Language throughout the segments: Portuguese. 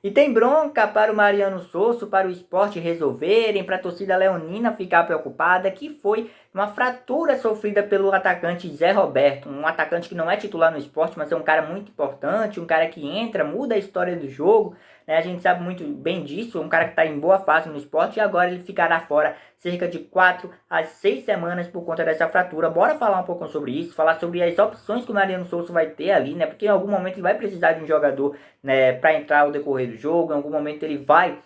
E tem bronca para o Mariano Souza, para o Sport resolverem, para a torcida leonina ficar preocupada, que foi uma fratura sofrida pelo atacante Zé Roberto, um atacante que não é titular no Sport, mas é um cara muito importante, um cara que entra, muda a história do jogo, né? A gente sabe muito bem disso, um cara que está em boa fase no Sport e agora ele ficará fora cerca de 4 a 6 semanas por conta dessa fratura. Bora falar um pouco sobre isso, falar sobre as opções que o Mariano Souza vai ter ali, né? Porque em algum momento ele vai precisar de um jogador, né, para entrar ao decorrer do jogo. Em algum momento ele vai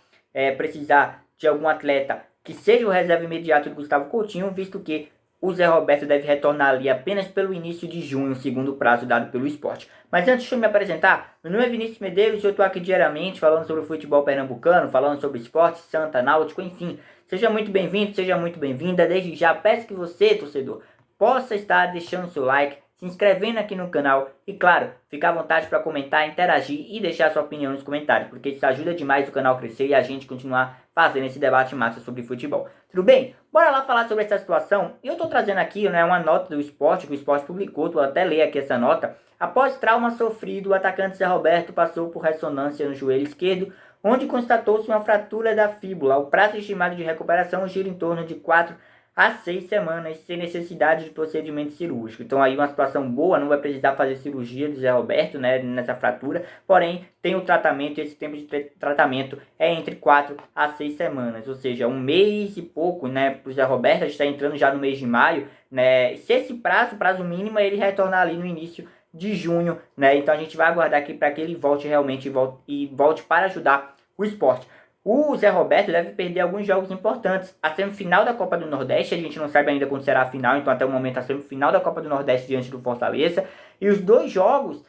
precisar de algum atleta que seja o reserva imediato do Gustavo Coutinho, visto que o Zé Roberto deve retornar ali apenas pelo início de junho, segundo o prazo dado pelo esporte. Mas antes de eu me apresentar, meu nome é Vinícius Medeiros e eu estou aqui diariamente falando sobre o futebol pernambucano, falando sobre esporte, Santa, Náutico, enfim. Seja muito bem-vindo, seja muito bem-vinda. Desde já peço que você, torcedor, possa estar deixando seu like, se inscrevendo aqui no canal e, claro, ficar à vontade para comentar, interagir e deixar sua opinião nos comentários, porque isso ajuda demais o canal a crescer e a gente continuar fazendo esse debate massa sobre futebol. Tudo bem? Bora lá falar sobre essa situação. Eu estou trazendo aqui, né, uma nota do esporte, que o esporte publicou, vou até ler aqui essa nota. Após trauma sofrido, o atacante Zé Roberto passou por ressonância no joelho esquerdo, onde constatou-se uma fratura da fíbula. O prazo estimado de recuperação gira em torno de 4 a 6 semanas, sem necessidade de procedimento cirúrgico. Então aí uma situação boa, não vai precisar fazer cirurgia do Zé Roberto, né, nessa fratura, porém tem o tratamento, e esse tempo de tratamento é entre 4 a 6 semanas, ou seja, um mês e pouco, né, para o Zé Roberto. A gente está entrando já no mês de maio, né, se esse prazo mínimo, ele retornar ali no início de junho, né, então a gente vai aguardar aqui para que ele volte realmente e volte para ajudar o esporte. O Zé Roberto deve perder alguns jogos importantes. A semifinal da Copa do Nordeste, a gente não sabe ainda quando será a final, então até o momento a semifinal da Copa do Nordeste diante do Fortaleza. E os dois jogos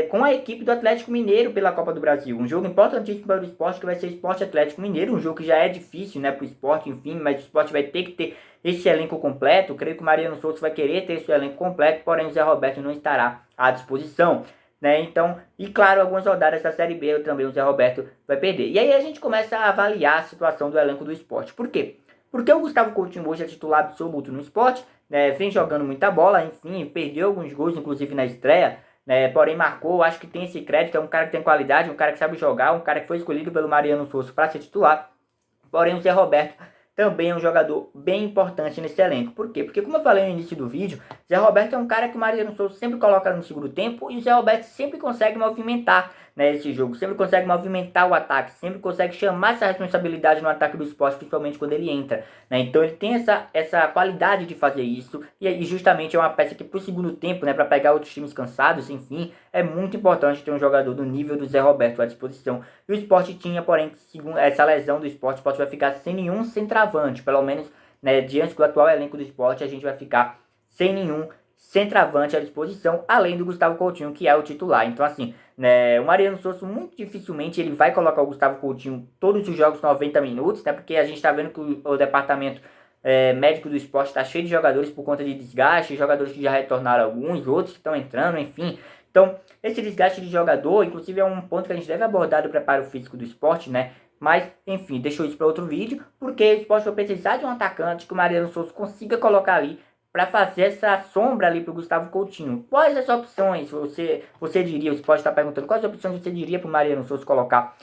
com a equipe do Atlético Mineiro pela Copa do Brasil. Um jogo importantíssimo para o esporte, que vai ser o Sport Atlético Mineiro, um jogo que já é difícil, né, para o esporte, enfim, mas o esporte vai ter que ter esse elenco completo. Eu creio que o Mariano Souza vai querer ter esse elenco completo, porém o Zé Roberto não estará à disposição, né? Então, e claro, algumas rodadas da Série B também o Zé Roberto vai perder. E aí a gente começa a avaliar a situação do elenco do esporte. Por quê? Porque o Gustavo Coutinho hoje é titular absoluto no esporte, né? Vem jogando muita bola, enfim, perdeu alguns gols, inclusive na estreia, né? Porém marcou, acho que tem esse crédito, é um cara que tem qualidade, um cara que sabe jogar, um cara que foi escolhido pelo Mariano Souza para ser titular. Porém o Zé Roberto também é um jogador bem importante nesse elenco. Por quê? Porque, como eu falei no início do vídeo, Zé Roberto é um cara que o Mariano Souza sempre coloca no segundo tempo e o Zé Roberto sempre consegue movimentar, né, esse jogo, sempre consegue movimentar o ataque, sempre consegue chamar essa responsabilidade no ataque do esporte, principalmente quando ele entra, né? Então ele tem essa qualidade de fazer isso e justamente é uma peça que pro segundo tempo, né, para pegar outros times cansados, enfim, é muito importante ter um jogador do nível do Zé Roberto à disposição. E o esporte tinha, porém, segundo essa lesão do esporte, o esporte vai ficar sem nenhum centroavante, pelo menos, né, diante do atual elenco do esporte, a gente vai ficar sem nenhum centroavante à disposição, além do Gustavo Coutinho, que é o titular. Então, assim, né, o Mariano Souza muito dificilmente ele vai colocar o Gustavo Coutinho todos os jogos 90 minutos, né, porque a gente está vendo que o departamento médico do esporte está cheio de jogadores por conta de desgaste, jogadores que já retornaram alguns, outros que estão entrando, enfim. Então, esse desgaste de jogador, inclusive, é um ponto que a gente deve abordar do preparo físico do esporte, né? Mas, enfim, deixou isso para outro vídeo, porque o esporte vai precisar de um atacante que o Mariano Souza consiga colocar ali para fazer essa sombra ali para o Gustavo Coutinho. Quais as opções você diria, o esporte está perguntando, quais as opções você diria para o Mariano Souza colocar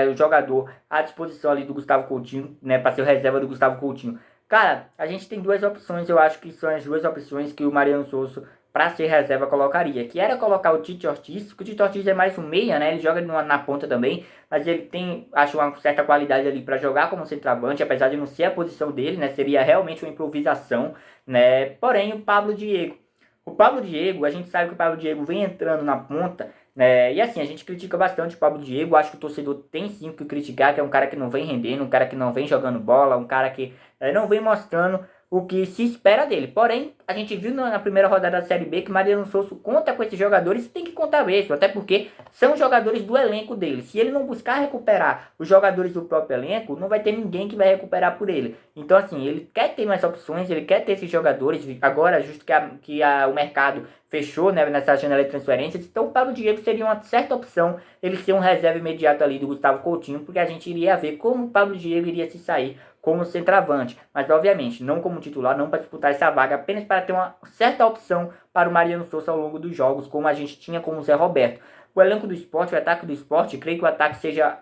o jogador à disposição ali do Gustavo Coutinho, né, para ser o reserva do Gustavo Coutinho? Cara, a gente tem duas opções, eu acho que são as duas opções que o Mariano Souza, para ser reserva, colocaria, que era colocar o Tite Ortiz, que o Tite Ortiz é mais um meia, né, ele joga na ponta também, mas ele tem, acho, uma certa qualidade ali para jogar como centroavante, apesar de não ser a posição dele, né, seria realmente uma improvisação, né, porém o Pablo Diego, a gente sabe que o Pablo Diego vem entrando na ponta, né, e assim, a gente critica bastante o Pablo Diego, acho que o torcedor tem sim que criticar, que é um cara que não vem rendendo, um cara que não vem jogando bola, um cara que não vem mostrando o que se espera dele. Porém, a gente viu na primeira rodada da Série B que Mariano Souza conta com esses jogadores e tem que contar mesmo, até porque são jogadores do elenco dele. Se ele não buscar recuperar os jogadores do próprio elenco, não vai ter ninguém que vai recuperar por ele. Então, assim, ele quer ter mais opções, ele quer ter esses jogadores. Agora, justo que o mercado fechou, né, nessa janela de transferências, então o Pablo Diego seria uma certa opção ele ser um reserva imediato ali do Gustavo Coutinho, porque a gente iria ver como o Pablo Diego iria se sair como centroavante, mas obviamente não como titular, não para disputar essa vaga, apenas para ter uma certa opção para o Mariano Souza ao longo dos jogos, como a gente tinha com o Zé Roberto. o elenco do Sport, o ataque do Sport, creio que o ataque seja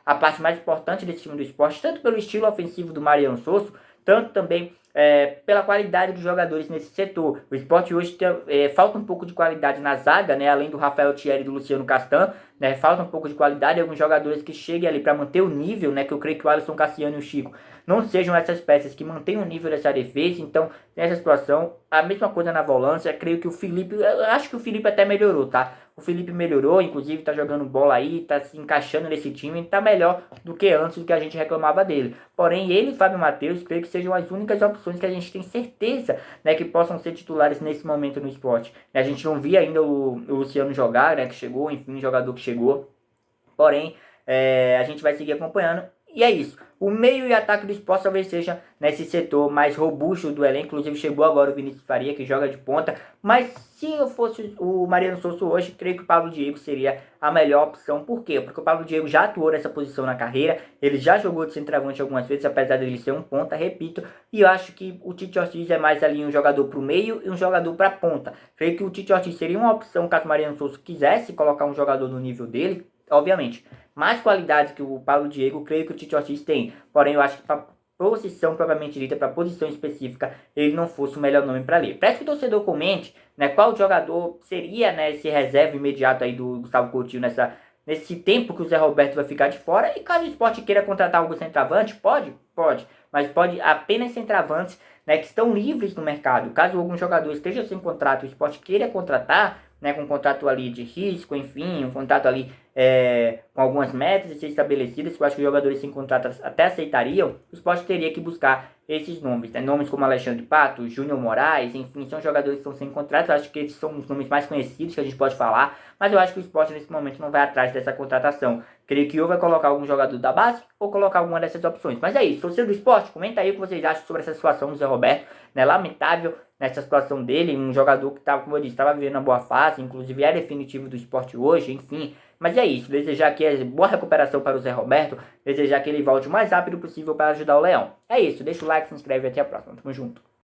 a parte mais importante desse time do Sport, tanto pelo estilo ofensivo do Mariano Sosso, tanto também pela qualidade dos jogadores nesse setor. O Sport hoje falta um pouco de qualidade na zaga, né? Além do Rafael Thierry e do Luciano Castan, né? Falta um pouco de qualidade, alguns jogadores que cheguem ali para manter o nível, né? Que eu creio que o Alisson Cassiano e o Chico não sejam essas peças que mantêm o nível dessa defesa. Então, nessa situação, a mesma coisa na volância. Creio que o Felipe, eu acho que o Felipe até melhorou, tá? O Felipe melhorou, inclusive tá jogando bola aí, tá se encaixando nesse time, tá melhor do que antes, do que a gente reclamava dele. Porém, ele e Fábio Matheus, creio que sejam as únicas opções que a gente tem certeza, né, que possam ser titulares nesse momento no Sport. A gente não via ainda o Luciano jogar, né, que chegou, enfim, jogador que chegou. Porém, a gente vai seguir acompanhando. E é isso. O meio e ataque do Sport talvez seja nesse setor mais robusto do elenco. Inclusive chegou agora o Vinícius Faria, que joga de ponta. Mas se eu fosse o Mariano Souza hoje, creio que o Pablo Diego seria a melhor opção. Por quê? Porque o Pablo Diego já atuou nessa posição na carreira. Ele já jogou de centroavante algumas vezes, apesar dele ser um ponta, repito. E eu acho que o Tite Ortiz é mais ali um jogador para o meio e um jogador para a ponta. Creio que o Tite Ortiz seria uma opção caso o Mariano Souza quisesse colocar um jogador no nível dele. Obviamente, mais qualidades que o Pablo Diego, creio que o Tite Ortiz tem. Porém, eu acho que para posição propriamente dita, para posição específica, ele não fosse o melhor nome para ler. Peço que o torcedor comente, né, qual jogador seria, né, esse reserva imediato aí do Gustavo Coutinho nesse tempo que o Zé Roberto vai ficar de fora. E caso o Sport queira contratar algum centroavante, pode, mas pode apenas centroavantes, né, que estão livres no mercado. Caso algum jogador esteja sem contrato, o Sport queira contratar, né, com um contrato ali de risco, enfim, um contrato ali com algumas metas a ser estabelecidas, que eu acho que os jogadores sem contrato até aceitariam, o Sport teria que buscar esses nomes, né? Nomes como Alexandre Pato, Júnior Moraes, enfim, são jogadores que estão sem contrato. Eu acho que esses são os nomes mais conhecidos que a gente pode falar, mas eu acho que o Sport nesse momento não vai atrás dessa contratação. Creio que ou vai colocar algum jogador da base ou colocar alguma dessas opções. Mas é isso, torcedor do Sport, comenta aí o que vocês acham sobre essa situação do Zé Roberto, né? Lamentável nessa situação dele, um jogador que estava, como eu disse, estava vivendo uma boa fase, inclusive é definitivo do Sport hoje, enfim. Mas é isso, desejar que boa recuperação para o Zé Roberto, desejar que ele volte o mais rápido possível para ajudar o Leão. É isso, deixa o like, se inscreve e até a próxima. Tamo junto.